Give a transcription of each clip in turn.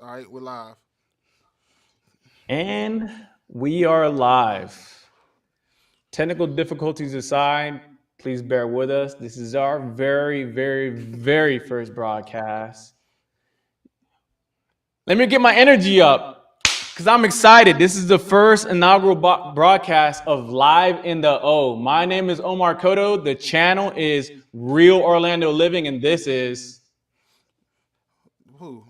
All right, we're live. And we are live. Technical difficulties aside, please bear with us. This is our very first broadcast. Let me get my energy up because I'm excited. This is the first inaugural broadcast of Live in the O. My name is Omar Cotto. The channel is Real Orlando Living, and this is Who?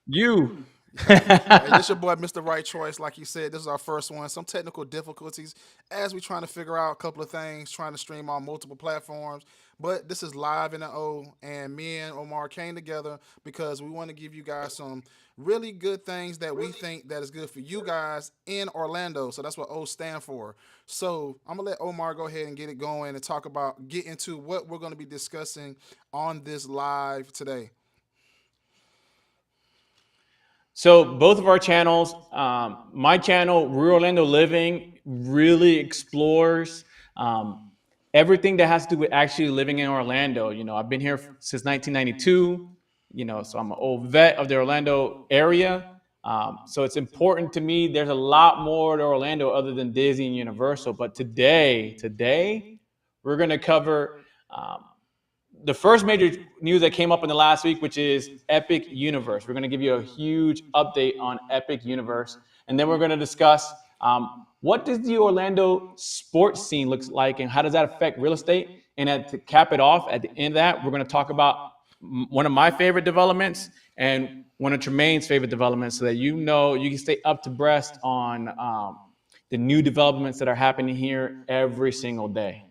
you. Hey, this your boy, Mr. Right Choice. Like you said, this is our first one. Some technical difficulties as we trying to figure out a couple of things, trying to stream on multiple platforms. But this is live in the O, and me and Omar came together because we want to give you guys some really good things that we think that is good for you guys in Orlando. So that's what O stand for. So I'm gonna let Omar go ahead and get it going and get into what we're gonna be discussing on this live today. So both of our channels, my channel, Real Orlando Living, really explores everything that has to do with actually living in Orlando. I've been here since 1992. So I'm an old vet of the Orlando area. So it's important to me. There's a lot more to Orlando other than Disney and Universal. But today, we're going to cover the first major news that came up in the last week, which is Epic Universe. We're going to give you a huge update on Epic Universe, and then we're going to discuss what does the Orlando sports scene looks like, and how does that affect real estate. And to cap it off, at the end of that, we're going to talk about one of my favorite developments and one of Tremaine's favorite developments, so that you can stay up to breast on the new developments that are happening here every single day.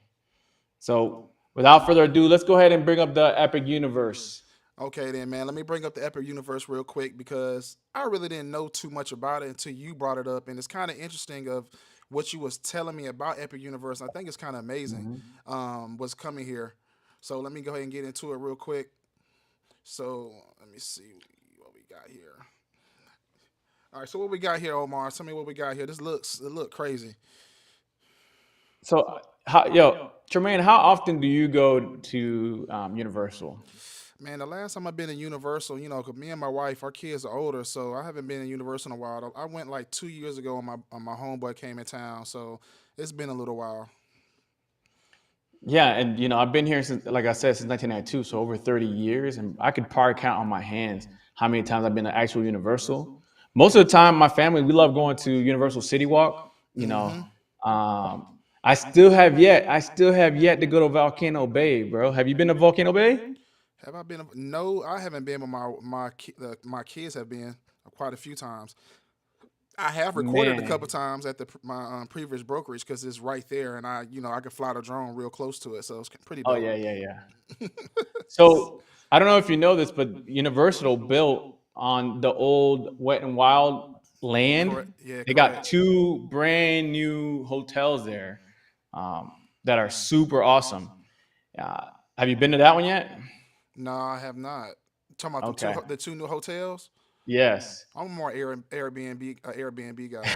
So without further ado, let's go ahead and bring up the Epic Universe. Okay, then, man. Let me bring up the Epic Universe real quick because I really didn't know too much about it until you brought it up, and it's kind of interesting of what you was telling me about Epic Universe. I think it's kind of amazing. Mm-hmm. What's coming here? So let me go ahead and get into it real quick. So let me see what we got here. All right, so what we got here, Omar? Tell me what we got here. It look crazy. So, Tremaine, how often do you go to Universal? Man, the last time I've been in Universal, 'cause me and my wife, our kids are older, so I haven't been in Universal in a while. I went like 2 years ago when my homeboy came in town, so it's been a little while. Yeah, and I've been here since, like I said, since 1992, so over 30 years, and I could probably count on my hands how many times I've been to actual Universal. Most of the time, my family we love going to Universal City Walk. Mm-hmm. Um, I still have yet to go to Volcano Bay, bro. Have you been to Volcano Bay? Have I been? No, I haven't been, but my kids have been quite a few times. I have recorded a couple Man, times at my previous brokerage because it's right there, and I could fly the drone real close to it, so it's pretty oh dope. yeah, yeah, yeah. So I don't know if you know this, but Universal built on the old Wet and Wild land. Correct. Yeah, They got correct. two brand new hotels there that are super awesome. Uh, have you been to that one yet? No, I have not. Talking about Okay. the two new hotels. Yes. I'm more Airbnb guy.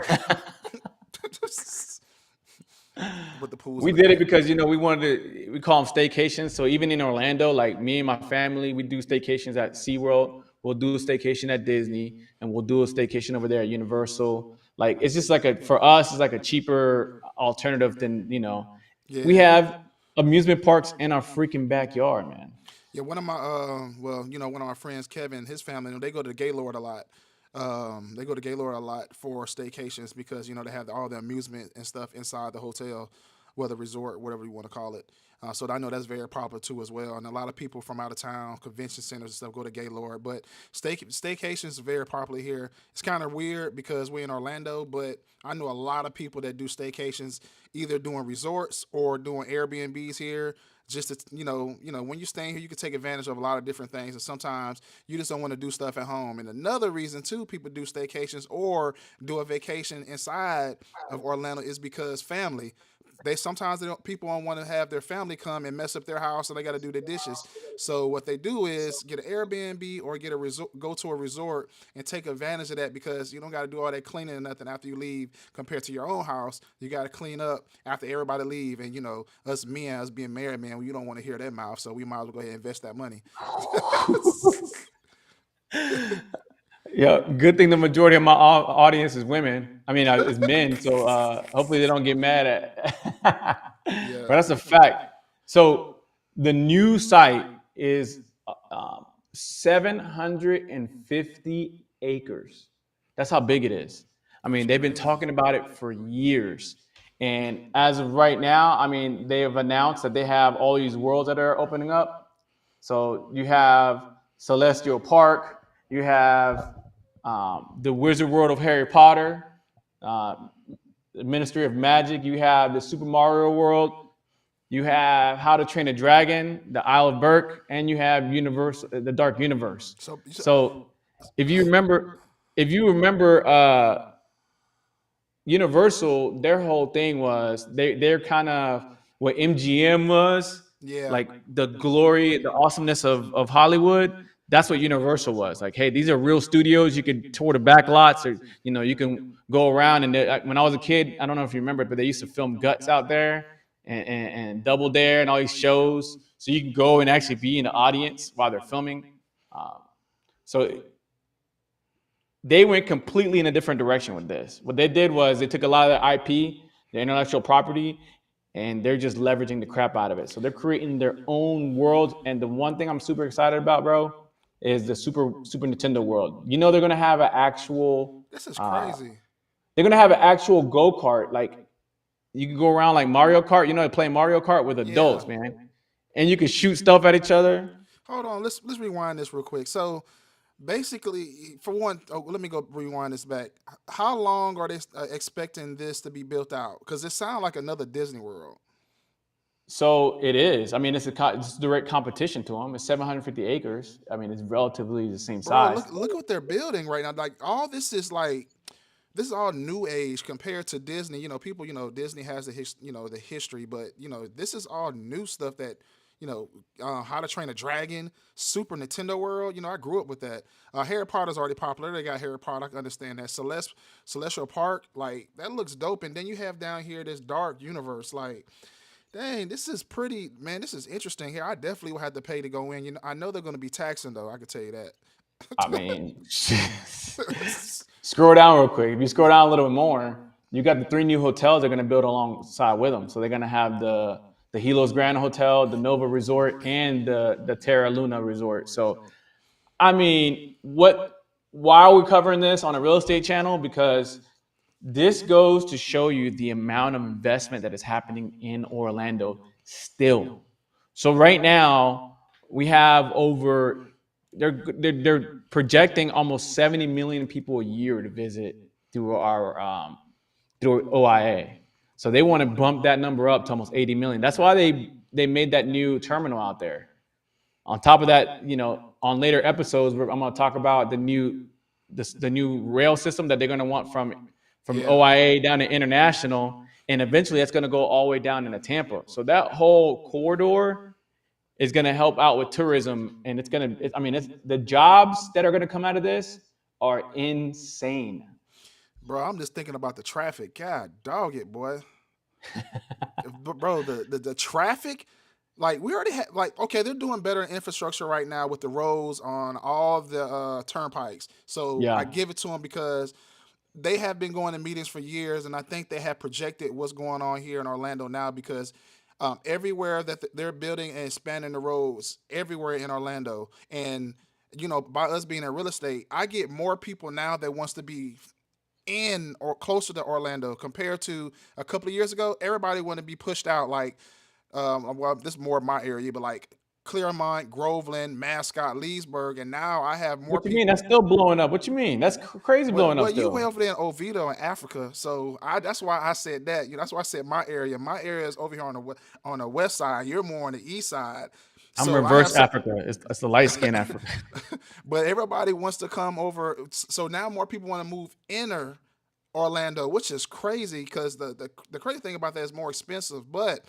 With the pools We in the did it back. because we call them staycations. So even in Orlando, like me and my family, we do staycations at SeaWorld. We'll do a staycation at Disney, and we'll do a staycation over there at Universal. Like it's just like a for us, it's like a cheaper alternative than we Yeah. have amusement parks in our freaking backyard, man. Yeah, one of my one of my friends, Kevin, his family, they go to Gaylord a lot. They go to Gaylord a lot for staycations because they have all the amusement and stuff inside the hotel, whether resort, whatever you want to call it. So I know that's very popular too as well. And a lot of people from out of town, convention centers and stuff, go to Gaylord. But staycations is very popular here. It's kind of weird because we're in Orlando, but I know a lot of people that do staycations, either doing resorts or doing Airbnbs here. Just to, when you're staying here, you can take advantage of a lot of different things, and sometimes you just don't want to do stuff at home. And another reason too, people do staycations or do a vacation inside of Orlando is because family. People don't want to have their family come and mess up their house, and they got to do the dishes. So what they do is get an Airbnb or get a resort, go to a resort and take advantage of that because you don't got to do all that cleaning and nothing after you leave. Compared to your own house, you got to clean up after everybody leave. And us being married, man, you don't want to hear that mouth, so we might as well go ahead and invest that money. Yeah, good thing the majority of my audience is women. I mean, is men. So hopefully they don't get mad at. But Yeah. that's a fact. So the new site is 750 acres. That's how big it is. I That's mean, they've been crazy. talking about it for years. And as of right now, I mean, they have announced that they have all these worlds that are opening up. So you have Celestial Park, you have the Wizard World of Harry Potter, uh, the Ministry of Magic. You have the Super Mario World. You have How to Train a Dragon, the Isle of Berk, and you have the Dark Universe. So, So if you remember, if you remember, Universal, their whole thing was they're kind of what MGM was, yeah. like the glory, the awesomeness of Hollywood. That's what Universal was. Like, hey, these are real studios. You could tour the back lots, or you can go around. And when I was a kid, I don't know if you remember, but they used to film Guts out there and Double Dare and all these shows. So you can go and actually be in the audience while they're filming. Um, so they went completely in a different direction with this. What they did was they took a lot of the IP, their intellectual property, and they're just leveraging the crap out of it. So they're creating their own world. And the one thing I'm super excited about, bro, is the Super Nintendo world. They're gonna have an actual This is uh, crazy. they're gonna have an actual go kart. Like you can go around like Mario Kart. They play Mario Kart with Yeah. adults, man, and you can shoot stuff at each other. Hold on. Let's rewind this real quick. So basically, for one, let me go rewind this back. How long are they expecting this to be built out? Because it sounds like another Disney World. So it is. I mean, it's direct competition to them. It's 750 acres. I mean, it's relatively the same Bro, size. look what they're building right now. Like all this is like this is all new age compared to Disney. People, Disney has the history, but this is all new stuff that, How to Train a Dragon, Super Nintendo World. I grew up with that. Harry Potter's already popular. They got Harry Potter. I can understand that. Celestial Park, like that looks dope. And then you have down here this dark universe. Like, dang, this is pretty, man. This is interesting here. I definitely will have to pay to go in. I know they're going to be taxing though. I can tell you that. I mean, scroll down real quick. If you scroll down a little bit more, you got the three new hotels they're going to build alongside with them. So they're going to have the Helos Grand Hotel, the Nova Resort, and the Terra Luna Resort. So I mean, why are we covering this on a real estate channel? Because this goes to show you the amount of investment that is happening in Orlando still. So right now we have over they're projecting almost 70 million people a year to visit through our through OIA. So they want to bump that number up to almost 80 million. That's why they made that new terminal out there. On top of that, on later episodes, I'm going to talk about the new rail system that they're going to want from Yeah. OIA down to international, and eventually that's going to go all the way down into Tampa. So that whole corridor is going to help out with tourism, and I mean, it's the jobs that are going to come out of this are insane. Bro, I'm just thinking about the traffic. God, dog it, boy. Bro, the traffic. Like we already had, like okay, they're doing better in infrastructure right now with the roads on all the turnpikes. So I Yeah, give it to them because they have been going to meetings for years, and I think they have projected what's going on here in Orlando now because everywhere that they're building and expanding the roads everywhere in Orlando, and by us being in real estate, I get more people now that wants to be in or closer to Orlando compared to a couple of years ago. Everybody want to be pushed out. Like, well, this is more of my area, but like Claremont, Groveland, Mascot, Leesburg, and now I have more what you mean? That's people. still blowing up. What you mean? That's crazy blowing up Well, you way still. over there in Oviedo in Africa, so that's why I said that. That's why I said my area. My area is over here on the west side. You're more on the east side. I'm So I have reverse some, Africa. It's the light skin Africa. but everybody wants to come over. So now more people want to move inner Orlando, which is crazy because the crazy thing about that is more expensive. But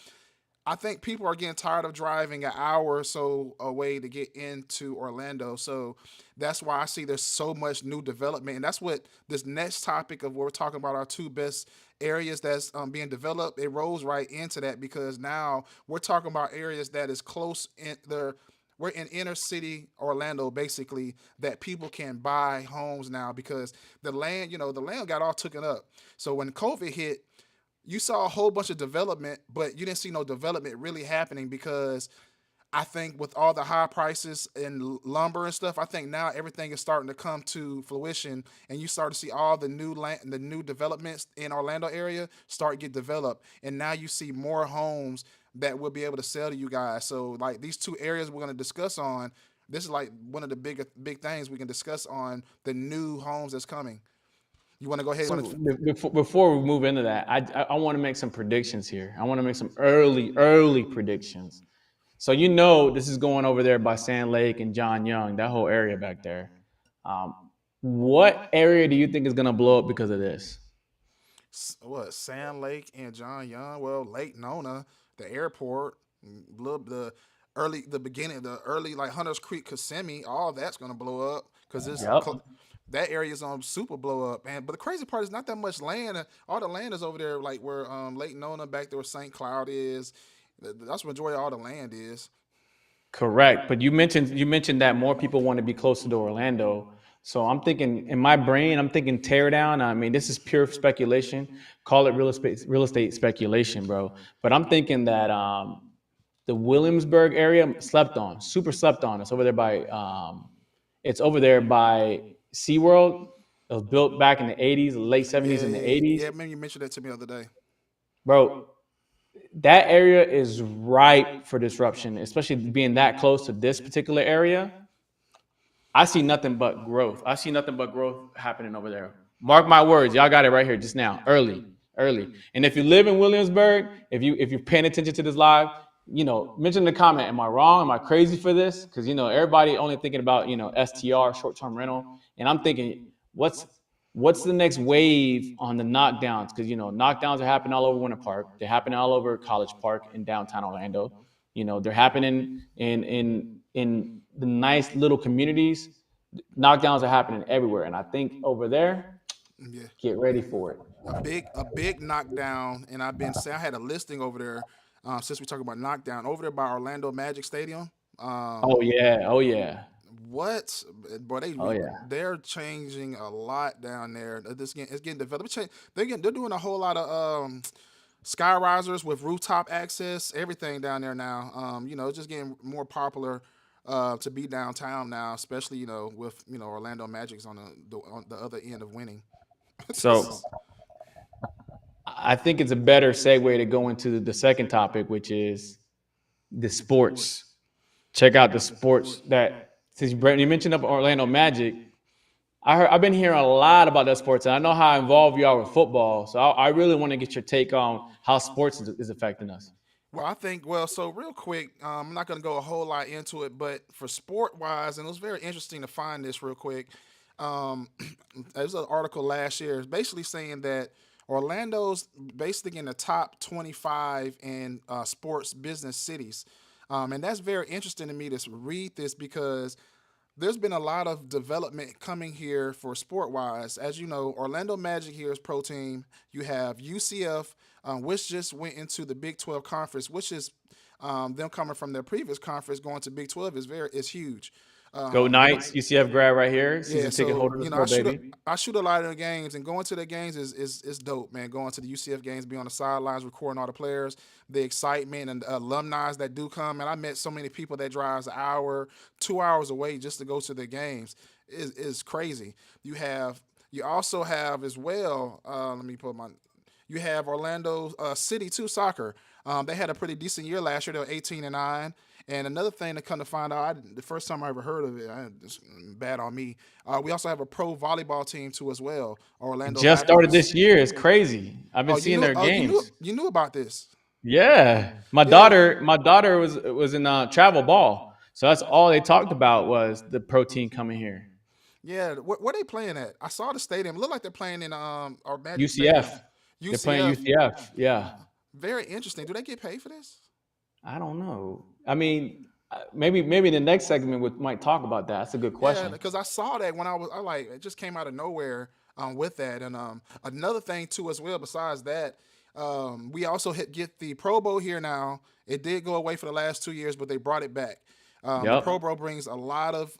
I think people are getting tired of driving an hour or so away to get into Orlando. So that's why I see there's so much new development. And that's what this next topic of what we're talking about, our two best areas that's being developed, it rolls right into that because now we're talking about areas that is close in there. we're in inner city Orlando basically that people can buy homes now because the land, the land got all taken up. So when COVID hit, you saw a whole bunch of development, but you didn't see no development really happening because I think with all the high prices in lumber and stuff, I think now everything is starting to come to fruition, and you start to see all the new land, the new developments in Orlando area start get developed, and now you see more homes that we'll be able to sell to you guys. So like these two areas we're going to discuss on, this is like one of the big things we can discuss on the new homes that's coming. You want to go ahead? So before we move into that, I want to make some predictions here. I want to make some early predictions. So this is going over there by Sand Lake and John Young, that whole area back there. Um, what area do you think is going to blow up because of this? What Sand Lake and John Young? Well, Lake Nona, the airport, the the beginning, the early like Hunters Creek, Kissimmee, all that's gonna blow up because Yep. that area is on super blow up. And but the crazy part is not that much land. All the land is over there, like where Lake Nona back there, where St. Cloud is. That's where majority of all the land is. Correct. But you mentioned that more people want to be closer to Orlando. So I'm thinking in my brain, I'm thinking tear down. I mean, this is pure speculation. Call it real estate speculation, bro. But I'm thinking that the Williamsburg area slept on, super slept on. It's over there by SeaWorld. It was built back in the 80s, late 70s Yeah, and the yeah, 80s. yeah. Man, you mentioned that to me the other day. Bro, that area is ripe for disruption, especially being that close to this particular area. I see nothing but growth. I see nothing but growth happening over there. Mark my words, y'all got it right here just now, early. And if you live in Williamsburg, if you're paying attention to this live, mention in the comment, am I wrong? Am I crazy for this? Because everybody only thinking about STR, short term rental, and I'm thinking, what's what's the next wave on the knockdowns? Because knockdowns are happening all over Winter Park. They're happening all over College Park in downtown Orlando. They're happening in the nice little communities. Knockdowns are happening everywhere, and I think over there, Yeah. get ready for it. A big knockdown, and I've been saying I had a listing over there. Since we talk about knockdown, over there by Orlando Magic Stadium. Oh yeah, oh yeah, What, boy? oh yeah. They're changing a lot down there. It's getting developed. They're doing a whole lot of sky risers with rooftop access, everything down there now. It's just getting more popular to be downtown now, especially with Orlando Magic's on the other end of winning. So I think it's a better segue to go into the second topic, which is the sports. Check out the sports that since you mentioned up Orlando Magic. I've been hearing a lot about that sports, and I know how involved you are with football. So I really want to get your take on how sports is affecting us. Well, I think, so real quick, I'm not going to go a whole lot into it, but for sport wise, and it was very interesting to find this real quick. Um, There's an article last year, it's basically saying that Orlando's basically in the top 25 in sports business cities. And that's very interesting to me to read this because there's been a lot of development coming here for sport wise. As you know, Orlando Magic here is pro team. You have UCF, which just went into the Big 12 conference, which is them coming from their previous conference going to Big 12 is huge. Go Knights, UCF grad right here, Yeah, season ticket so holder as well, baby. I shoot a lot of the games, and going to the games is dope, man. Going to the UCF games, be on the sidelines, recording all the players, the excitement and the alumni that do come. And I met so many people that drives an hour, 2 hours away just to go to the games. Is crazy. You also have as well. Let me put my. You have Orlando City too soccer. They had a pretty decent year last year. They were 18-9. And another thing to come to find out, the first time I ever heard of it, it's bad on me. We also have a pro volleyball team too as well. Orlando Just started Vipers. this year. It's crazy. I've been Oh, you seeing knew? their Oh, games. you knew about this? Yeah, my Yeah, daughter, my daughter was in travel ball, so that's all they talked about was the protein coming here. yeah. Where they playing at? I saw the stadium. It looked like they're playing in our Magic Stadium. UCF, they're playing UCF. UCF. Yeah, Very interesting. Do they get paid for this? I don't know. I mean, maybe the next segment we might talk about that. That's a good Yeah, question. because I saw that when I like it just came out of nowhere with that. And another thing too as well besides that, we also get the Pro Bowl here now. It did go away for the last 2 years, but they brought it back. The Yep. Pro Bowl brings a lot of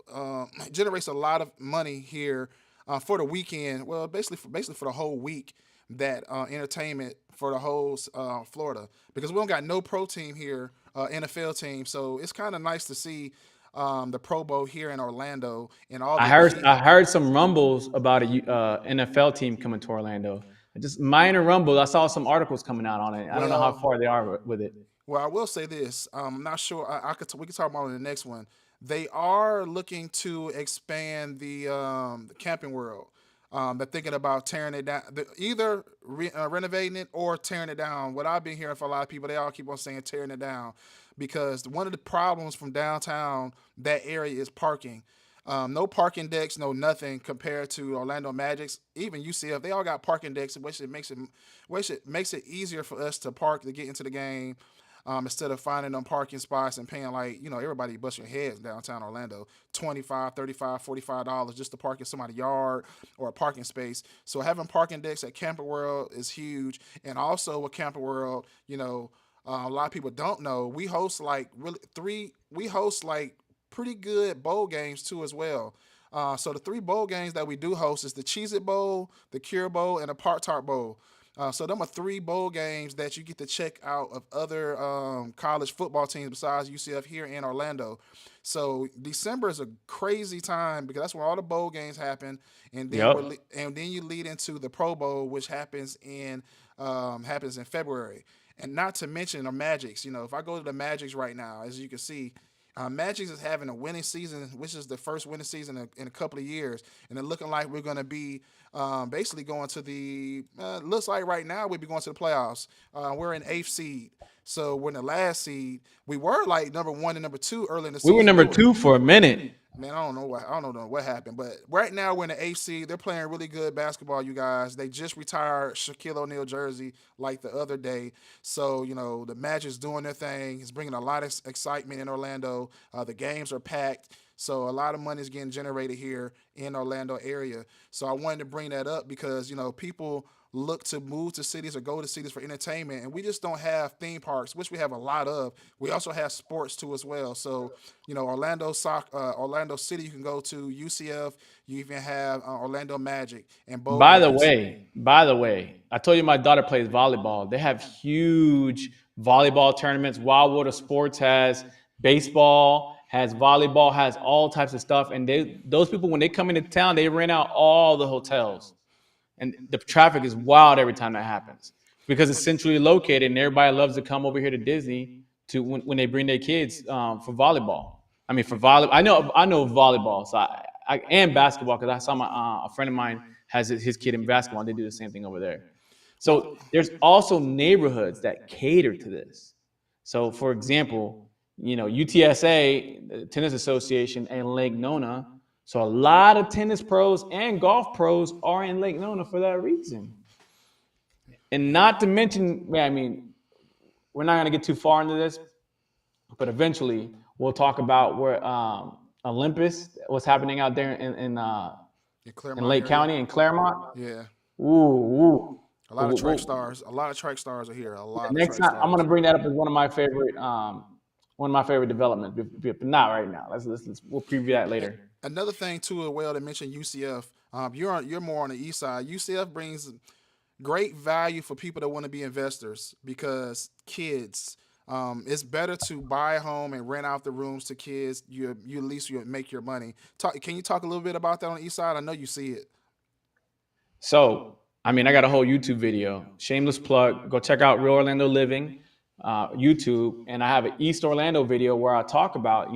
generates a lot of money here for the weekend. Well, basically for the whole week, that entertainment for the whole Florida, because we don't got no pro team here, NFL team. So it's kind of nice to see the Pro Bowl here in Orlando and all I the heard key. I heard some rumbles about a NFL team coming to Orlando. Just minor rumbles. I saw some articles coming out on it. I don't know how Well, far they are with it. Well, I will say this. I'm not sure. We could talk about it in the next one. They are looking to expand the camping world. They're thinking about tearing it down, either renovating it or tearing it down. What I've been hearing from a lot of people, they all keep on saying tearing it down, because one of the problems from downtown that area is parking. No parking decks, no nothing compared to Orlando Magic's. Even UCF, they all got parking decks, which it makes it easier for us to park to get into the game, instead of finding them parking spots and paying, like, everybody bust your heads downtown Orlando, 25, 35, $45 just to park in somebody's yard or a parking space. So having parking decks at Camping World is huge. And also with Camping World, a lot of people don't know, we host like pretty good bowl games too as well. So the three bowl games that we do host is the Cheez It Bowl, the Cure Bowl, and the Part Tart Bowl. So them are three bowl games that you get to check out of other college football teams besides UCF here in Orlando. So December is a crazy time because that's where all the bowl games happen, and then Yep. you lead into the Pro Bowl, which happens in February. And not to mention the Magics. If I go to the Magics right now, as you can see, Magic is having a winning season, which is the first winning season in a couple of years, and it's looking like we're going to be basically going to the. Looks like right now we'd be going to the playoffs. We're in eighth seed, so we're in the last seed. We were like number one and number two early in the We were season. number two for a minute. Man, I don't know what happened, but right now we're in the AC. They're playing really good basketball, you guys. They just retired Shaquille O'Neal jersey like the other day, so the Magic's doing their thing. It's bringing a lot of excitement in Orlando. The games are packed, so a lot of money is getting generated here in Orlando area. So I wanted to bring that up because people look to move to cities or go to cities for entertainment, and we just don't have theme parks, which we have a lot of. We also have sports too as well. So Orlando City, you can go to UCF. You even have Orlando Magic and bowl games. By the way, I told you my daughter plays volleyball. They have huge volleyball tournaments. Wildwater Sports has baseball, has volleyball, has all types of stuff. And those people, when they come into town, they rent out all the hotels. And the traffic is wild every time that happens because it's centrally located, and everybody loves to come over here to Disney to when they bring their kids for volleyball. I mean, for volleyball, I know volleyball, so and basketball because I saw a friend of mine has his kid in basketball. And they do the same thing over there. Well, So there's also neighborhoods that cater to this. So, for example, UTSA, the Tennis Association, and Lake Nona. So a lot of tennis pros and golf pros are in Lake Nona for that reason. And not to mention, I mean, we're not going to get too far into this, but eventually we'll talk about where Olympus, what's happening out there in in Claremont Lake area. County in Claremont. Yeah. Ooh, ooh. A lot of track Well, stars. A lot of track stars are here. A lot of next track time I'm going stars. to bring that up as one of my favorite developments, but not right now. We'll preview that later. Another thing too, as well, to mention UCF. You're more on the east side. UCF brings great value for people that want to be investors because kids. It's better to buy a home and rent out the rooms to kids. You at least you make your money. Can you talk a little bit about that on the east side? I know you see it. So, I mean, I got a whole YouTube video. Shameless plug. Go check out Real Orlando Living YouTube, and I have an East Orlando video where I talk about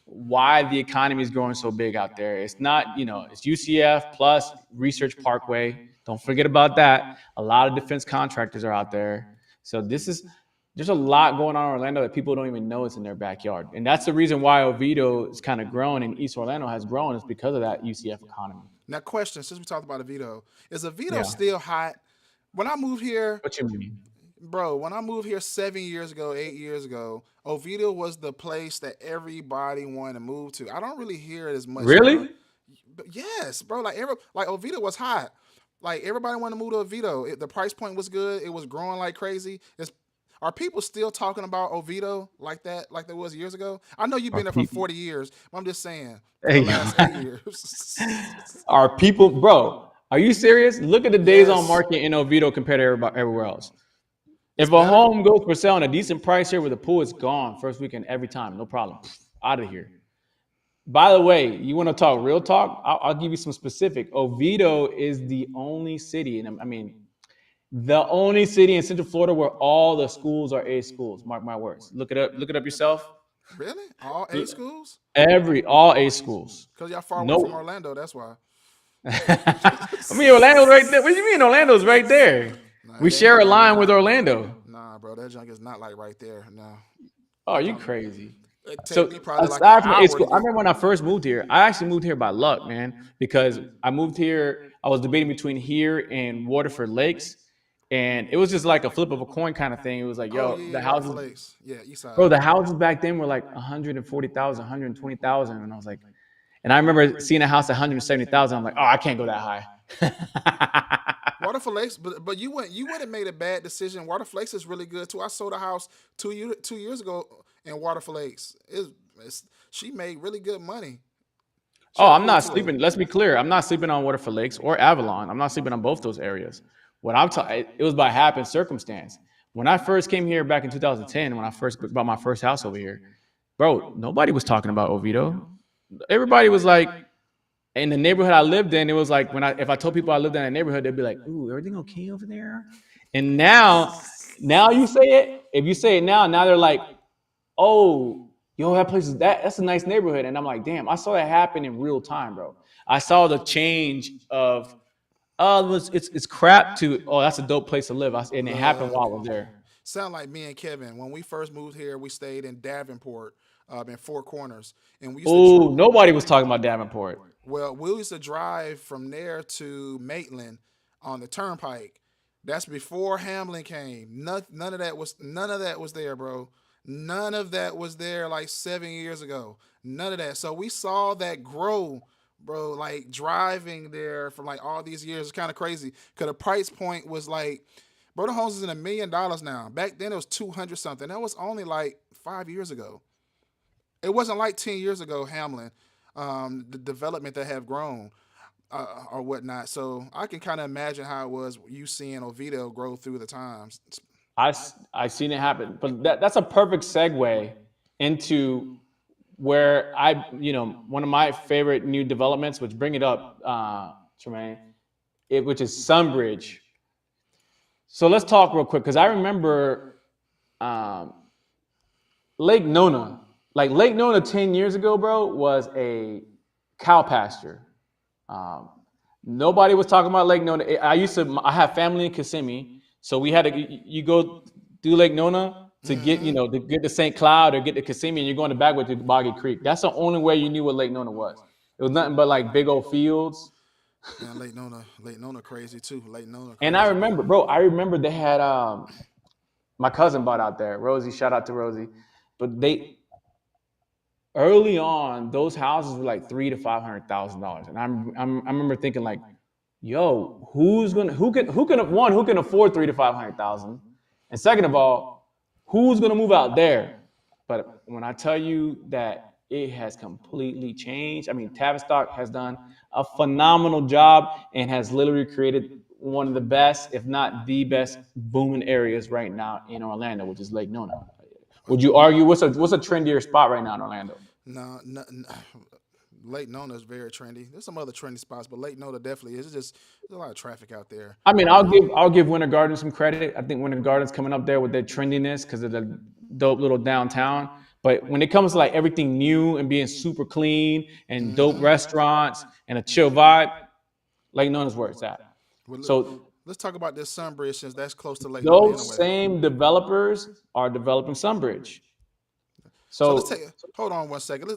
why the economy is growing so big out there. It's not it's UCF plus Research Parkway. Don't forget about that. A lot of defense contractors are out there. So there's a lot going on in Orlando that people don't even know it's in their backyard, and that's the reason why Oviedo is kind of grown and East Orlando has grown is because of that UCF economy. Now, question: since we talked about Avito, is Avito Yeah. still hot? When I moved here, What you mean? bro, when I moved here 7 years ago, 8 years ago, Oviedo was the place that everybody wanted to move to. I don't really hear it as much now. Really? But yes, bro, like Oviedo was hot. Like everybody wanted to move to Oviedo. The price point was good. It was growing like crazy. Are people still talking about Oviedo like that, like there was years ago? I know you've Are been there for people? 40 years, but I'm just saying for the Hey, last 8 years. are people, bro? Are you serious? Look at the days on Yes, market in Oviedo compared to everywhere else. it's If a better. home goes for sale on a decent price here with a pool, it's gone first weekend every time, no problem. Out of here. By the way, you want to talk real talk? I'll give you some specific. Oviedo is the only city, and I mean, the only city in Central Florida where all the schools are A schools. Mark my words. Look it up. Look it up yourself. Really? All A schools? All A schools. Because y'all far away from No. Orlando. That's why. I mean, Orlando's right there. What do you mean Orlando's right there? Nah, We it ain't. share a line with Orlando. Nah, bro, that junk is not like right there. No, Oh, that you junk. crazy. It take So me probably like an aside from A hour to school, I get. remember when I first moved here. I actually moved here by luck, man, because I moved here. I was debating between here and Waterford Lakes, and it was just like a flip of a coin kind of thing. It was like, Oh yo, yeah, the yeah, Waterford houses, Lakes. Yeah, East bro, Side. the houses back then were like 140,000, 120,000, and I was like, and I remember seeing a house at 170,000. I'm like, oh, I can't go that high. Waterford Lakes, but you wouldn't made a bad decision. Waterford Lakes is really good too. I sold a house 2 years ago in Waterford Lakes. She made really good money. She Oh, had a I'm pool not too. sleeping. Let's be clear. I'm not sleeping on Waterford Lakes or Avalon. I'm not sleeping on both those areas. What I'm talking, it was by happen circumstance. When I first came here back in 2010, when I first bought my first house over here, bro, nobody was talking about Oviedo. Everybody was like, in the neighborhood I lived in, it was like when if I told people I lived in that neighborhood, they'd be like, "Ooh, everything okay over there?" And now you say it. If you say it now they're like, oh, yo, that place is that's a nice neighborhood. And I'm like, damn, I saw that happen in real time, bro. I saw the change of it's crap to that's a dope place to live. And it happened Look, while I was there. sound like me and Kevin. When we first moved here, we stayed in Davenport, in Four Corners, and we used to. Oh, nobody was talking about Davenport. Well, we used to drive from there to Maitland on the turnpike. That's before Hamlin came. None of that was there, bro. None of that was there like 7 years ago. None of that. So we saw that grow, bro. Like driving there from like all these years, it's kind of crazy. Cause the price point was like, bro, the homes is in $1 million now. Back then it was 200 something. That was only like 5 years ago. It wasn't like 10 years ago, Hamlin, the development that have grown or whatnot. So I can kind of imagine how it was you seeing Oviedo grow through the times. I seen it happen, but that's a perfect segue into where one of my favorite new developments, which bring it up, Tremaine, which is Sunbridge. So let's talk real quick because I remember um, Lake Nona. Like Lake Nona 10 years ago, bro, was a cow pasture. Um, Nobody was talking about Lake Nona. I have family in Kissimmee, so we had to. You go through Lake Nona to get, Mm-hmm. to get to St. Cloud or get to Kissimmee, and you're going to Bagwood to Boggy Creek. That's the only way you knew what Lake Nona was. It was nothing but like big old fields. Man, Late Nona, crazy too. Late Nona, And I crazy. remember, bro, I remember they had my cousin bought out there, Rosie. Shout out to Rosie. But they early on, those houses were like $300,000 to $500,000, and I remember thinking like, yo, who can afford 300,000 to 500,000, and second of all, who's gonna move out there? But when I tell you that it has completely changed, I mean, Tavistock has done a phenomenal job and has literally created one of the best, if not the best, booming areas right now in Orlando, which is Lake Nona. Would you argue what's a trendier spot right now in Orlando? No, no, no. Lake Nona is very trendy. There's some other trendy spots, but Lake Nona definitely is. It's just there's a lot of traffic out there. I mean, I'll give Winter Garden some credit. I think Winter Garden's coming up there with their trendiness because of the dope little downtown. But when it comes to like everything new and being super clean and dope Mm-hmm. restaurants and a chill vibe, Lake Nona's where it's at. Well, So let's talk about this Sunbridge since that's close to Lake Nona those anyway. same developers are developing Sunbridge. So let's take. So Hold on one second.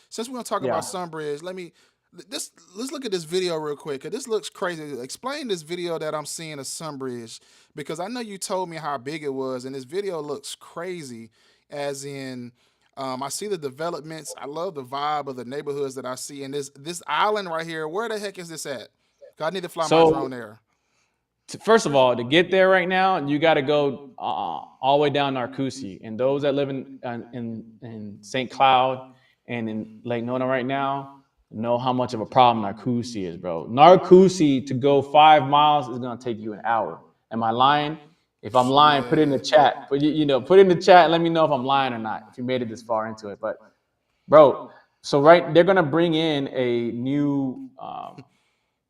Since we're gonna talk about yeah. Sunbridge, let's look at this video real quick. 'Cause this looks crazy. Explain this video that I'm seeing of Sunbridge because I know you told me how big it was, and this video looks crazy. As in, I see the developments. I love the vibe of the neighborhoods that I see, and this island right here. Where the heck is this at? 'Cause I need to fly my drone So there. First of all, to get there right now, you got to go all the way down Narcoossee. And those that live in St. Cloud and in Lake Nona right now know how much of a problem Narcoossee is, bro. Narcoossee to go 5 miles is gonna take you an hour. Am I lying? If I'm lying, put it in the Shit. chat. Put it in the chat. And let me know if I'm lying or not. If you made it this far into it, but bro, so they're gonna bring in a new.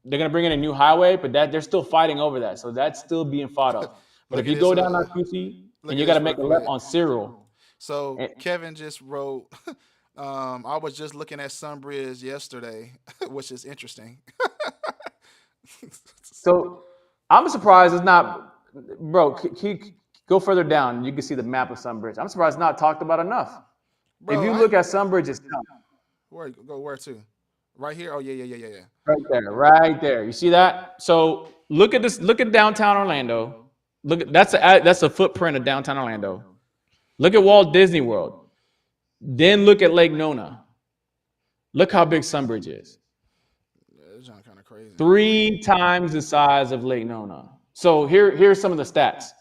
They're gonna bring in a new highway, but that they're still fighting over that, so that's still being fought of. But Look if at you this. go down Narcoossee and Look at you got to this real make a left quick. on Cyril, So and Kevin just wrote. I was just looking at Sunbridge yesterday, which is interesting. so I'm surprised it's not, bro. Go further down, you can see the map of Sunbridge. I'm surprised it's not talked about enough. If Bro, you I look at Sunbridge itself, where to? Right here. Oh yeah. right there, you see that? So look at this. Look at downtown Orlando. Look at that's a footprint of downtown Orlando. Look at Walt Disney World. Then look at Lake Nona. Look how big Sunbridge is. Yeah, this kind of crazy. 3 times the size of Lake Nona. So here's some of the stats.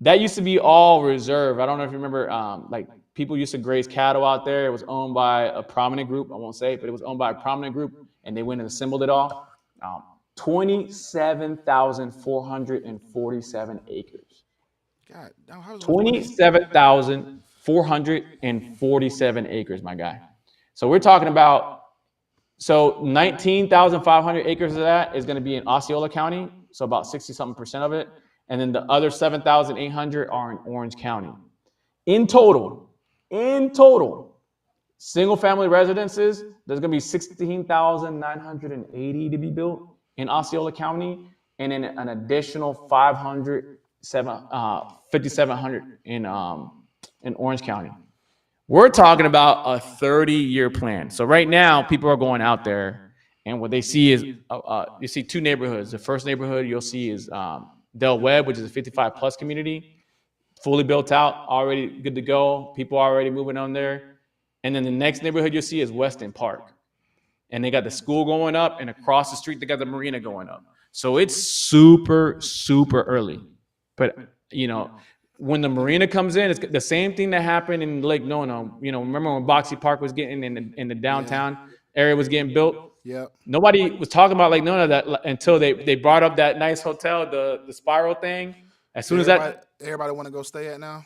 That used to be all reserve. I don't know if you remember, like people used to graze cattle out there. It was owned by a prominent group. I won't say it, but it was owned by a prominent group, and they went and assembled it all. 27,447 acres. God, how was it 20? 27,447 acres, my guy. So we're talking about 19,500 acres of that is going to be in Osceola County, so about 60 something percent of it, and then the other 7,800 are in Orange County. In total, single family residences, there's going to be 16,980 to be built in Osceola County, and then an additional 5,700 in Orange County. We're talking about a 30-year plan. So right now, people are going out there, and what they see is you see two neighborhoods. The first neighborhood you'll see is Del Webb, which is a 55 plus community, fully built out, already good to go. People are already moving on there. And then the next neighborhood you'll see is Weston Park, and they got the school going up, and across the street they got the marina going up. So it's super early, but when the marina comes in, it's the same thing that happened in Lake Nona. Remember when Boxy Park was getting in the downtown area was getting built? Yep. Nobody was talking about Lake Nona that until they brought up that nice hotel, the spiral thing. As soon as Everybody want to go stay at now.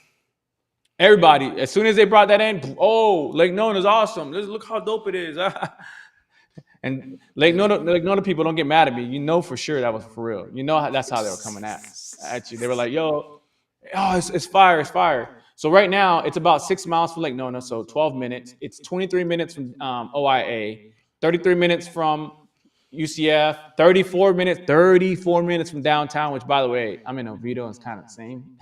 as soon as they brought that in, oh, Lake Nona is awesome. Look how dope it is. And Lake Nona people don't get mad at me. You know for sure that was for real. That's how they were coming at you. They were like, yo, oh, it's fire, it's fire. So right now, it's about 6 miles from Lake Nona, so 12 minutes. It's 23 minutes from OIA, 33 minutes from UCF, 34 minutes from downtown, which, by the way, I'm in Oviedo, and it's kind of the same.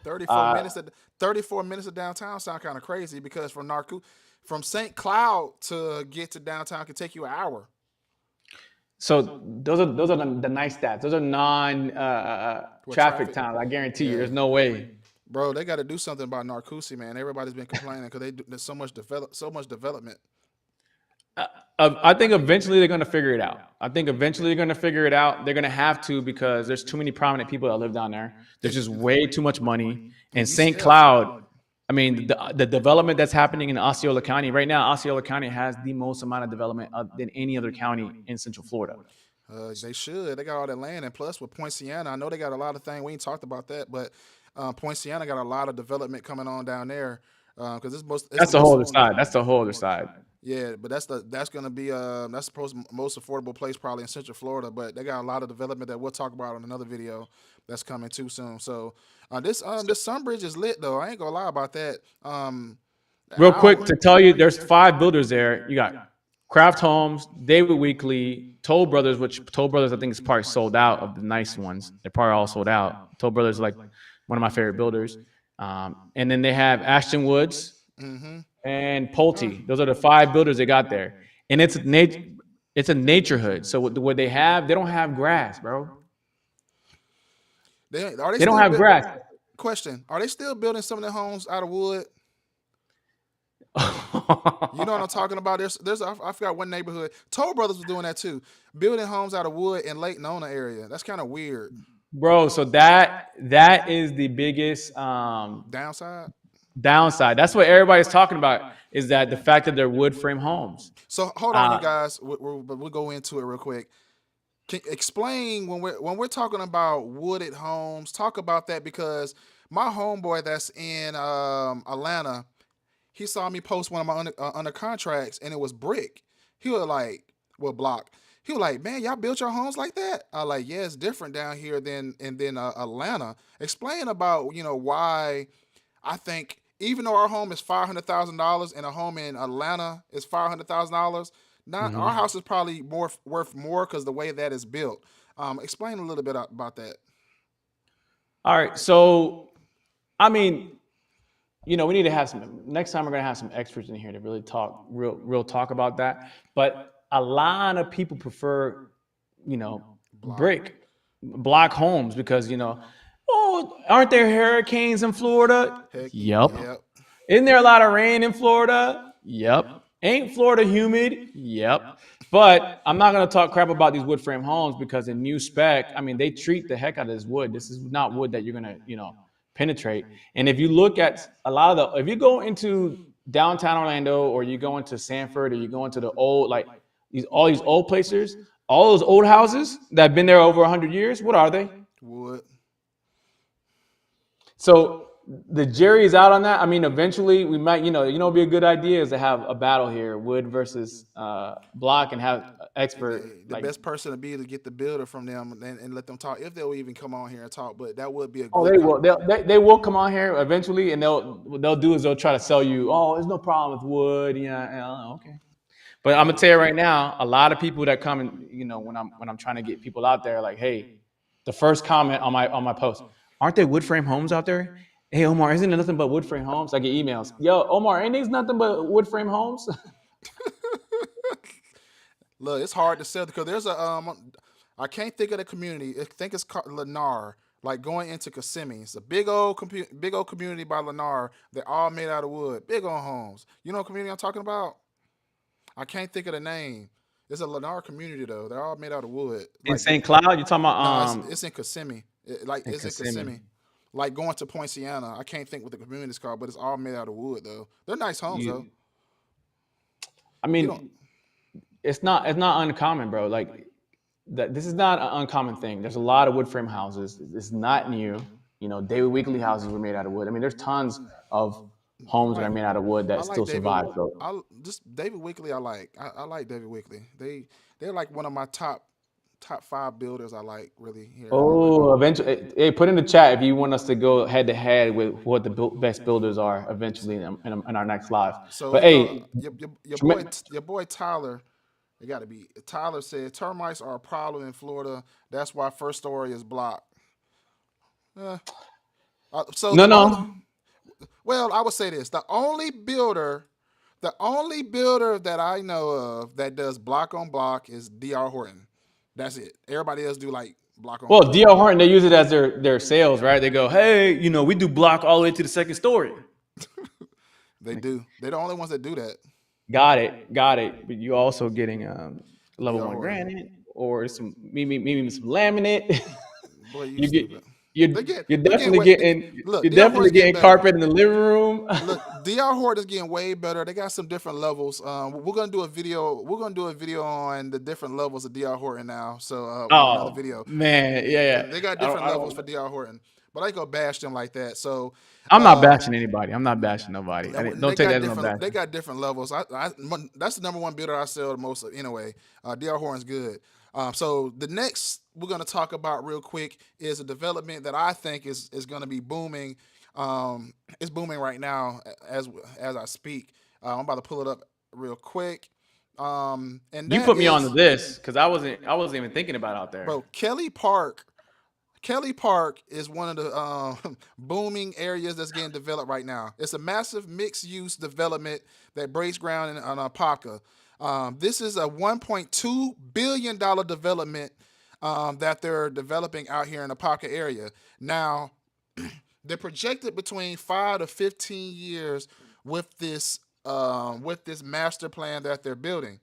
34 minutes. 34 minutes of downtown sound kind of crazy because from St. Cloud to get to downtown can take you an hour. So those are the nice stats. Those are non traffic towns. I guarantee you, there's no way. Bro, they got to do something about Narcoossee, man. Everybody's been complaining because there's so much development. I think eventually they're going to figure it out. They're going to have to because there's too many prominent people that live down there. There's just way too much money. And St. Cloud, I mean, the development that's happening in Osceola County right now, Osceola County has the most amount of development than any other county in Central Florida. They should. They got all that land, and plus with Point Siena, I know they got a lot of things. We ain't talked about that, but Point Siena got a lot of development coming on down there because that's the whole other side. That's the whole other side. Yeah, but that's gonna be that's supposed most affordable place probably in Central Florida. But they got a lot of development that we'll talk about on another video that's coming too soon. So this Sunbridge is lit though. I ain't gonna lie about that. Real quick to tell you, there's 5 builders there. You got Kraft Homes, David Weekley, Toll Brothers, which Toll Brothers I think is probably sold out of the nice ones. They're probably all sold out. Toll Brothers is like one of my favorite builders. And then they have Ashton Woods. Mm-hmm. And Pulte. Those are the 5 builders they got there. And it's a naturehood. So what they don't have grass, bro. They don't have grass. Question: are they still building some of their homes out of wood? You know what I'm talking about? There's I forgot one neighborhood. Toll Brothers was doing that too, building homes out of wood in Lake Nona area. That's kind of weird. Bro, so that is the biggest Downside. downside. That's what everybody's talking about, is that the fact that they're wood frame homes. So hold on, you Uh, guys. We'll go into it real quick. Explain when we're talking about wooded homes. Talk about that because my homeboy that's in Atlanta, he saw me post one of my under contracts and it was brick. He was like, well, block. He was like, man, y'all built your homes like that? I like, yeah, it's different down here than Atlanta. Explain about why I think even though our home is $500,000 and a home in Atlanta is $500,000, not our mhm. house is probably more worth more because the way that is built. Explain a little bit about that. All right. So, I mean, we need to have some next time. We're gonna have some experts in here to really talk real talk about that. But a lot of people prefer, you know, Block. brick block homes because oh, aren't there hurricanes in Florida? Heck, Yep. yep. Isn't there a lot of rain in Florida? Yep. Ain't Florida humid? Yep. But I'm not going to talk crap about these wood frame homes because in new spec, I mean, they treat the heck out of this wood. This is not wood that you're going to, penetrate. And if you look at a lot of if you go into downtown Orlando or you go into Sanford or you go into the old, like all these old places, all those old houses that have been there over 100 years, what are they? Wood. So the jury's out on that. I mean, eventually we might, it'd be a good idea is to have a battle here, wood versus block, and have expert The like. best person to be to get the builder from them and let them talk if they'll even come on here and talk. But that would be a Oh, good. they will. They will come on here eventually, and they'll do is they'll try to sell you. Oh, there's no problem with wood. Yeah, okay. But I'm gonna tell you right now, a lot of people that come and when I'm trying to get people out there, like, hey, the first comment on my post, aren't there wood frame homes out there? Hey Omar, isn't it nothing but wood frame homes? I get emails. Yo, Omar, ain't these nothing but wood frame homes? Look, it's hard to sell because there's I can't think of the community. I think it's called Lennar. Like going into Kissimmee, it's a big old community by Lennar. They're all made out of wood, big old homes. You know what community I'm talking about? I can't think of the name. It's a Lennar community though. They're all made out of wood. In Like St. Cloud, you're talking about no, it's in Kissimmee. in It's in Kissimmee. Kissimmee. Like going to Poinciana. I can't think what the community is called, but it's all made out of wood though. They're nice homes though. You, I You don't. mean, it's not uncommon, bro. Like that, this is not an uncommon thing. There's a lot of wood frame houses. It's not new. Daily Weekly houses were made out of wood. I mean, there's tons of I homes that are like made out of wood I that like still David. survive. So, I just David Wickley. I like David Wickley. They're like one of my top five builders. I like really here in Orlando. oh, eventually, hey, put in the chat if you want us to go head to head with what the best builders are eventually in our next live. So But you know hey, your boy Tyler. It got to be Tyler said termites are a problem in Florida. That's why first story is blocked. Uh, so no, the only no. well, I would say this: the only builder that I know of that does block on block is Dr. Horton. That's it. Everybody else do like block on Well, block. DL Horton, they use it as their sales, right? They go, hey, we do block all the way to the second story. They do. They're the only ones that do that. Got it. But you also getting level Dr. one Horton. granite or some maybe some laminate. Boy, you you get stupid. you're They get you're they're getting definitely way. getting Look, you're Dr. definitely Horton's getting getting better. carpet in the living room. Look, Dr. Horton is getting way better. They got some different levels. We're gonna do a video. We're gonna do a video on the different levels of Dr. Horton now. So on another Oh video, man, yeah. they got I don't, different I levels for don't. Dr. Horton. But I go bash them like that. So I'm not uh, bashing anybody. I'm not bashing nobody. they Don't take got that as no different. They bashing. got different levels. That's the number one builder I sell the most of anyway. Dr. Horton's good. So the next we're gonna talk about real quick is a development that I think is gonna be booming. It's booming right now as I speak. I'm about to pull it up real quick. And You that put me is, onto this because I wasn't even thinking about out there. bro, Kelly Park. Kelly Park is one of the booming areas that's getting developed right now. It's a massive mixed-use development that breaks ground in on Apopka. This is a $1.2 billion development that they're developing out here in the Apopka area. Now, they're projected between 5 to 15 years with this with this master plan that they're building.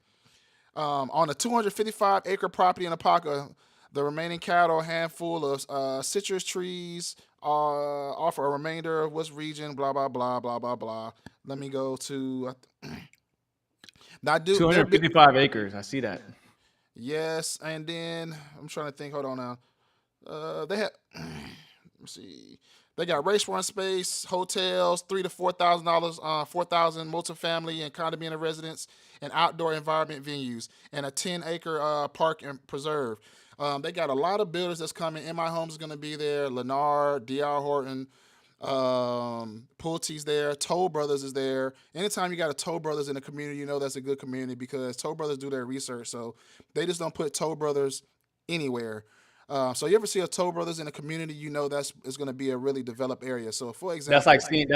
On a 255-acre property in Apopka, the remaining cattle, a handful of citrus trees, offer a remainder of what's region, blah, blah, blah, blah, blah, blah. Let me go to. Now, do there be. 255 acres. I see that. Yes, and then I'm trying to think. Hold on now. They have. Let's see. They got race run space, hotels, $3,000 to $4,000, 4,000 multifamily and condominium residents, and outdoor environment venues, and a 10-acre park and preserve. They got a lot of builders that's coming. In My Homes is going to be there. Lennar, D.R. Horton, Pulte's there. Toll Brothers is there. Anytime you got a Toll Brothers in the community, you know that's a good community because Toll Brothers do their research. So they just don't put Toll Brothers anywhere. So you ever see a Toll Brothers in a community, you know that's it's going to be a really developed area. So for example, That's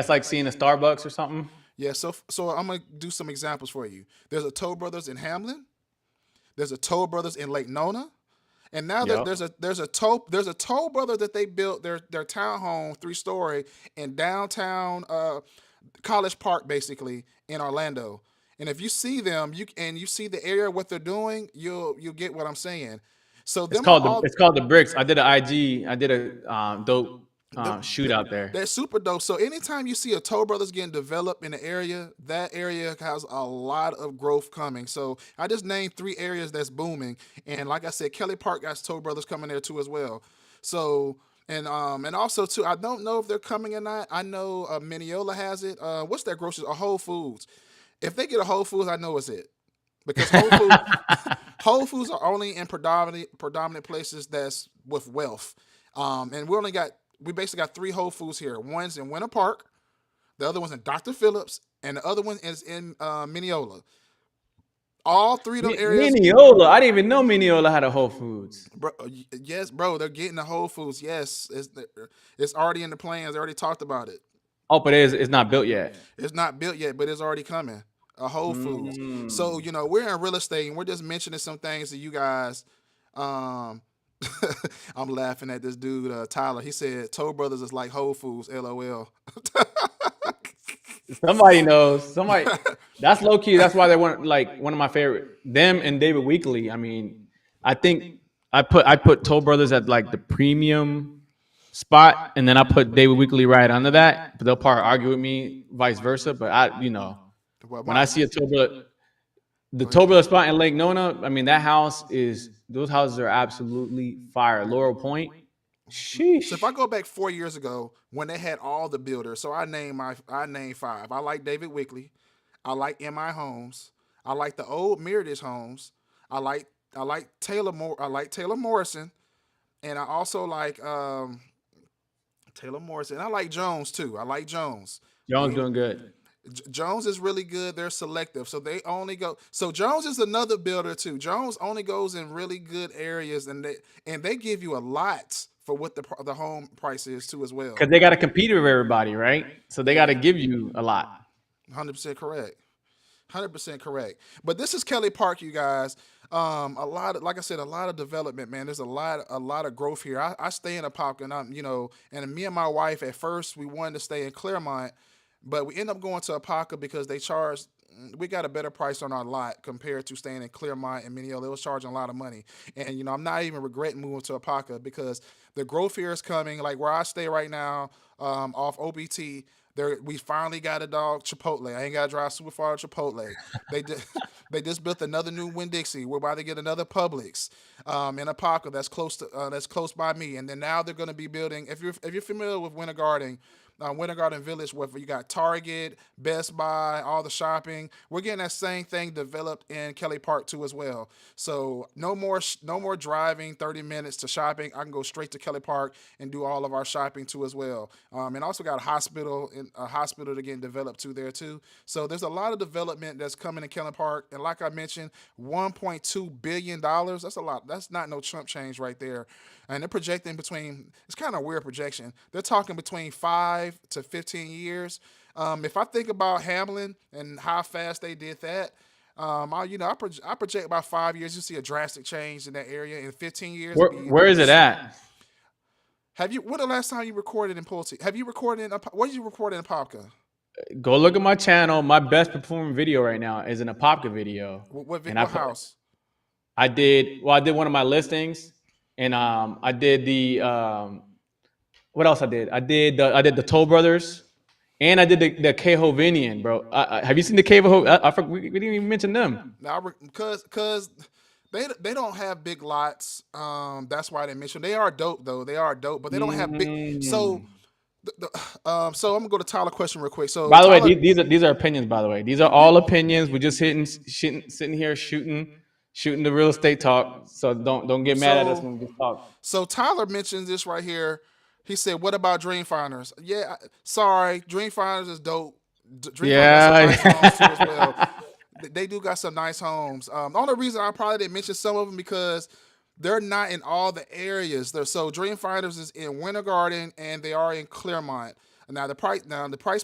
like seeing a Starbucks or something. yeah. So I'm gonna do some examples for you. There's a Toll Brothers in Hamlin. There's a Toll Brothers in Lake Nona. And now Yep. there's a Toll Brother that they built their townhome 3-story in downtown College Park, basically in Orlando. And if you see them, you see the area what they're doing, you'll get what I'm saying. So them are all It's called the Bricks. I did an IG. I did a dope the, shoot out there. they're super dope. So anytime you see a Toll Brothers getting developed in the area, that area has a lot of growth coming. So I just named 3 areas that's booming, and like I said, Kelly Park got Toll Brothers coming there too as well. So and also too, I don't know if they're coming or not. I know Mineola has it. What's that grocery? A Whole Foods. If they get a Whole Foods, I know it's it because Whole Foods are only in predominant places that's with wealth. And we basically got 3 Whole Foods here. One's in Winter Park, the other one's in Dr. Phillips, and the other one is in Mineola. All 3 of them areas, Mineola. I didn't even know Mineola had a Whole Foods. bro, yes, bro, they're getting the Whole Foods. Yes, it's already in the plans. They already talked about it. Oh, but it's not built yet. It's not built yet, but it's already coming. A Whole Foods. So Mm. we're in real estate and we're just mentioning some things to you guys. Um, I'm laughing at this dude, Tyler. He said Toll Brothers is like Whole Foods. LOL. Somebody knows. Somebody. That's low key. That's why they want like one of my favorite. Them and David Weekly. I mean, I think I put Toll Brothers at like the premium spot, and then I put David Weekly right under that. But they'll probably argue with me, vice versa. But Well, when I see a Toll Brother, the Toll Brother spot in Lake Nona, I mean that house is. Those houses are absolutely fire. Laurel Point. so if I Sheesh. go back 4 years ago when they had all the builders, so I named 5. I like David Wickley. I like M.I. Homes. I like the old Meritage Homes. I like I like Taylor Morrison, and I also like Taylor Morrison. I like Jones too. I like Jones. Jones doing good. Jones is really good. They're selective, so they only go. So Jones is another builder too. Jones only goes in really good areas, and they give you a lot for what the home price is too as well. Because they got to compete with everybody, right? So they got to give you a lot. 100% correct. 100% correct. But this is Kelly Park, you guys. A lot of, like I said, a lot of development, man. There's a lot of growth here. I stay in Apopka, and and me and my wife at first we wanted to stay in Claremont, but we end up going to Apopka because they charge. We got a better price on our lot compared to staying in Claremont and Mineola. It was charging a lot of money, and I'm not even regretting moving to Apopka because the growth here is coming. Like where I stay right now, off OBT. There, we finally got a dog Chipotle. I ain't got to drive super far to Chipotle. They did, they just built another new Winn Dixie. We're about to get another Publix in Apopka that's close by me. And then now they're going to be building. If you're familiar with Winter Garden Village, where you got Target, Best Buy, all the shopping, we're getting that same thing developed in Kelly Park too as well. So no more driving 30 minutes to shopping. I can go straight to Kelly Park and do all of our shopping too as well. And also got a hospital to get developed too there too. So there's a lot of development that's coming in Kelly Park. And like I mentioned, $1.2 billion. That's a lot. That's not no chump change right there. And they're projecting it's kind of a weird projection. They're talking between 5 to 15 years. If I think about Hamlin and how fast they did that, I project about 5 years. You see a drastic change in that area. In 15 years, Where is it at? Have you? When the last time you recorded in Pulte? Have you recorded in? What did you record in Apopka? Go look at my channel. My best performing video right now is an Apopka video, and What house? I did one of my listings, and I did the what else I did? I did the Toll Brothers, and I did the Kehovinian, bro. Have you seen the Keho? We didn't even mention them. Now, because they don't have big lots. That's why they mentioned they are dope though. They are dope, but they don't have big. So Mm. so I'm gonna go to Tyler question real quick. So By the way, Tyler, these are opinions. By the way, these are all opinions. We're just sitting here shooting the real estate talk. So don't get mad at us so when we just talk. so Tyler mentions this right here. He said, "What about Dreamfinders?" Yeah, sorry, Dreamfinders is dope. Dreamfinders got some Yeah. nice homes too as well. They do got some nice homes. The only reason I probably didn't mention some of them because they're not in all the areas. So Dreamfinders is in Winter Garden and they are in Claremont. Now the price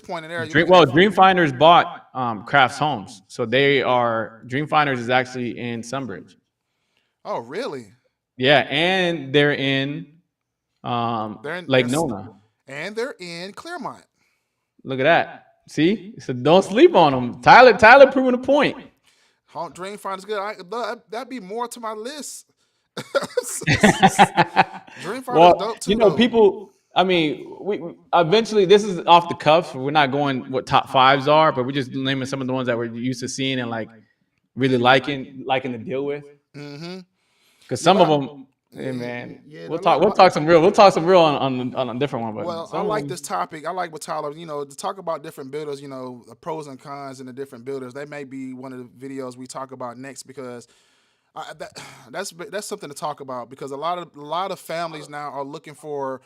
point in there you're looking at. Dreamfinders bought Crafts Homes, so they are Dreamfinders is actually in Sunbridge. Oh, really? Yeah, and they're in They're in Lake Nona. and they're in Claremont. Look at that. See, so don't sleep on them. Tyler proving a point. Dreamfinders good. That'd be more to my list. Dreamfinders Well, dope too though. people. I mean, we eventually this is off the cuff. We're not going what top fives are, but we're just naming some of the ones that we're used to seeing and like really liking to deal with. Mm-hmm. Because Yeah, some of but them, hey yeah, man, yeah. we'll talk some real. We'll talk some real on a different one. But Well, I some of like them, this topic. I like what Tyler, to talk about different builders, the pros and cons and the different builders. That may be one of the videos we talk about next because that's something to talk about because a lot of families now are looking for,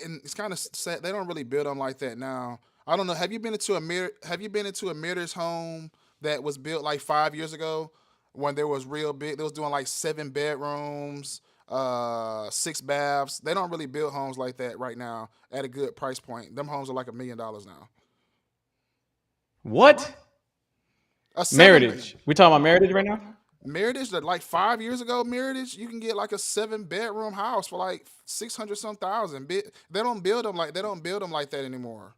and it's kind of sad they don't really build them like that now. I don't know. Have you been into a Mirror's home that was built like 5 years ago when there was real big? They was doing like 7 bedrooms, 6 baths. They don't really build homes like that right now at a good price point. Them homes are like $1 million now. what A seven Meritage? We talking about Meritage right now? Meritage that like 5 years ago, Meritage, you can get like a 7 bedroom house for like 600 some thousand. They don't build them like that anymore.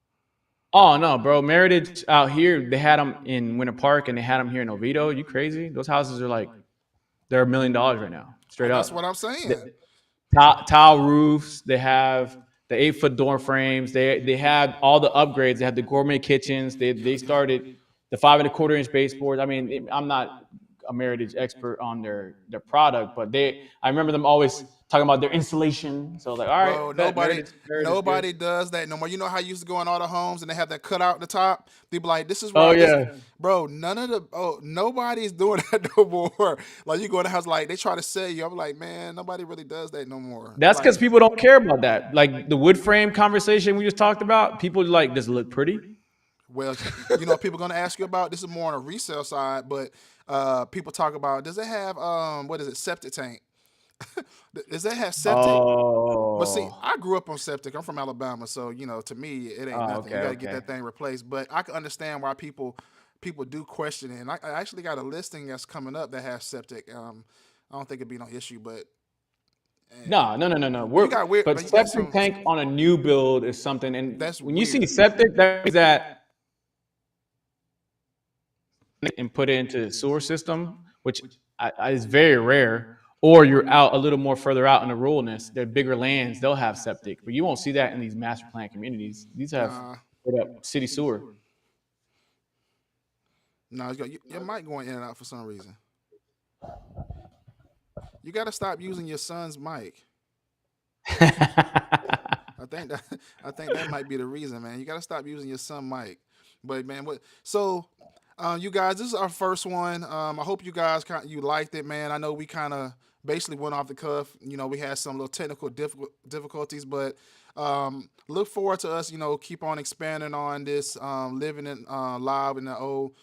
Oh no, bro. Meritage out here, they had them in Winter Park and they had them here in Oviedo. You crazy? Those houses are like they're $1 million right now, straight That's up. what I'm The saying. tile roofs. They have the 8 foot door frames. They had all the upgrades. They had the gourmet kitchens. They started the 5 and a quarter inch baseboards. I mean, I'm not a Meritage expert on their product, but I remember them always talking about their installation. So I was like, all right, Bro, bet Meritage good. nobody does that no more. You know how you used to go in all the homes and they have that cutout at the top? They be like, this is Oh why this yeah, bro, nobody's doing that no more. Like you go in the house like they try to sell you. I'm like, man, nobody really does that no more. They're that's like, because people don't care about that. Like the wood frame conversation we just talked about. People like, does it look pretty? well, people gonna ask you about this is more on a resale side, but people talk about does it have what is it, septic tank? Does that have septic? But see, Oh, I grew up on septic. I'm from Alabama, so to me, it ain't nothing. You okay, got to get okay. that thing replaced. But I can understand why people do question it. And I actually got a listing that's coming up that has septic. I don't think it'd be no issue, but No. you got weird. But But you got septic some. tank on a new build is something. And That's when you see weird. septic, that means that and put it into the sewer system, which is very rare. Or you're out a little more further out in the ruralness. They're bigger lands. They'll have septic, but you won't see that in these master plan communities. These have Nah, straight up city sewer. nah. Your mic going in and out for some reason. You got to stop using your son's mic. I think that I think that might be the reason, man. You got to stop using your son mic. But man, what? So, you guys, this is our first one. I hope you guys you liked it, man. I know we kind of basically went off the cuff. We had some little technical difficulties, but look forward to us. Keep on expanding on this, living in live in the O.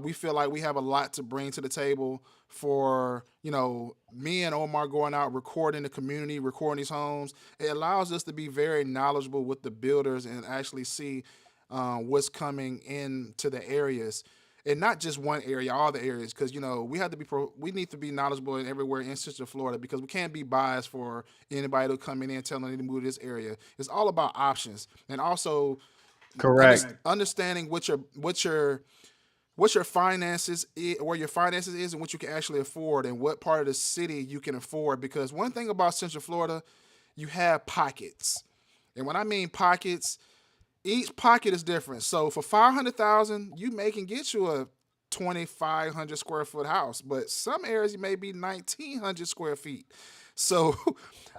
We feel like we have a lot to bring to the table for me and Omar going out recording the community, recording these homes. It allows us to be very knowledgeable with the builders and actually see what's coming into the areas, and not just one area, all the areas, because we have to we need to be knowledgeable in everywhere in Central Florida because we can't be biased for anybody to come in and telling them to move to this area. It's all about options, and also Correct. Understanding what your finances where your finances is and what you can actually afford and what part of the city you can afford. Because one thing about Central Florida, you have pockets, and when I mean pockets, each pocket is different. So for 500,000, you may can get you a 2,500 square foot house, but some areas may be 1,900 square feet. So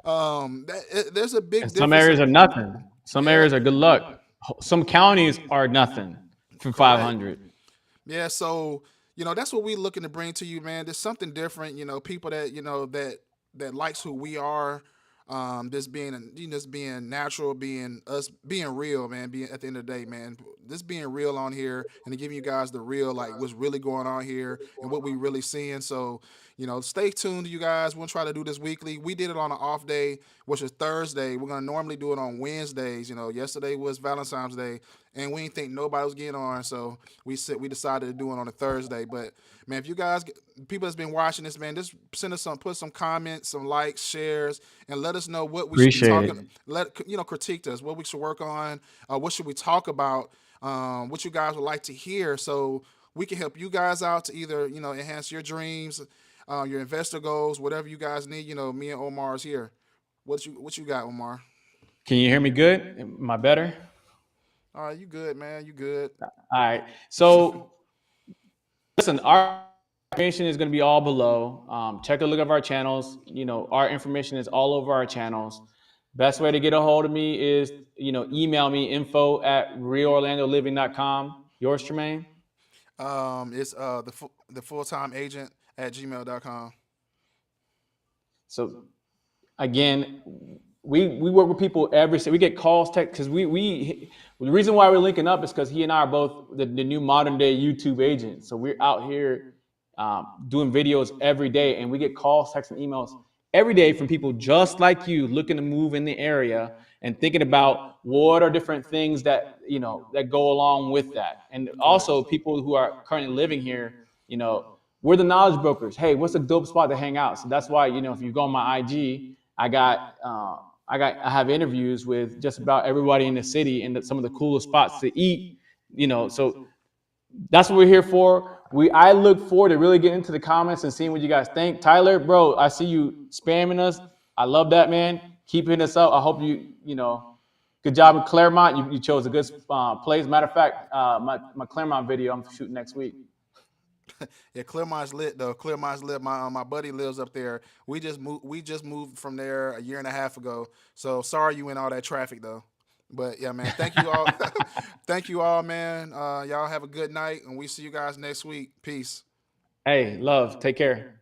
there's a And big some difference. areas are nothing. Some Yeah, areas are good luck. Some counties are nothing for correct. 500. Yeah, so that's what we looking to bring to you, man. There's something different. People that that likes who we are. Just being just being natural, being us, being real, man. Being at the end of the day, man. Just being real on here and to giving you guys the real, like what's really going on here and what we really seeing. So stay tuned, you guys. We'll try to do this weekly. We did it on an off day, which is Thursday. We're gonna normally do it on Wednesdays. Yesterday was Valentine's Day, and we didn't think nobody was getting on, so we decided to do it on a Thursday. But man, if you guys, people that's been watching this, man, just send us put some comments, some likes, shares, and let us know what we should be Appreciate talking. it. Critique us, what we should work on, what should we talk about, what you guys would like to hear, so we can help you guys out to either enhance your dreams, your investor goals, whatever you guys need. Me and Omar is here. What you got, Omar? Can you hear me good? Am I better? All right, you good, man? You good? All right. So listen, our information is going to be all below. Check a look at our channels. Our information is all over our channels. Best way to get a hold of me is, email me info@realorlandoliving.com. Yours, Tremaine? It's the full time agent at gmail.com. So again, we work with people every we get calls, text, because we the reason why we're linking up is because he and I are both the new modern day YouTube agents. So we're out here doing videos every day, and we get calls, texts, and emails every day from people just like you looking to move in the area and thinking about what are different things that that go along with that, and Correct. also people who are currently living here. You know, we're the knowledge brokers. Hey, what's a dope spot to hang out? So that's why if you go on my IG, I got I have interviews with just about everybody in the city and some of the coolest spots to eat. So that's what we're here for. I look forward to really getting into the comments and seeing what you guys think. Tyler, bro, I see you spamming us. I love that, man. Keep hitting us up. I hope good job in Claremont. You chose a good place. Matter of fact, my Claremont video I'm shooting next week. Yeah, Clearmont's lit though. Clearmont's lit. My buddy lives up there. We just moved from there a year and a half ago. So sorry you in all that traffic though. But yeah, man. Thank you all. Thank you all, man. Y'all have a good night, and we see you guys next week. Peace. Hey, love. Take care.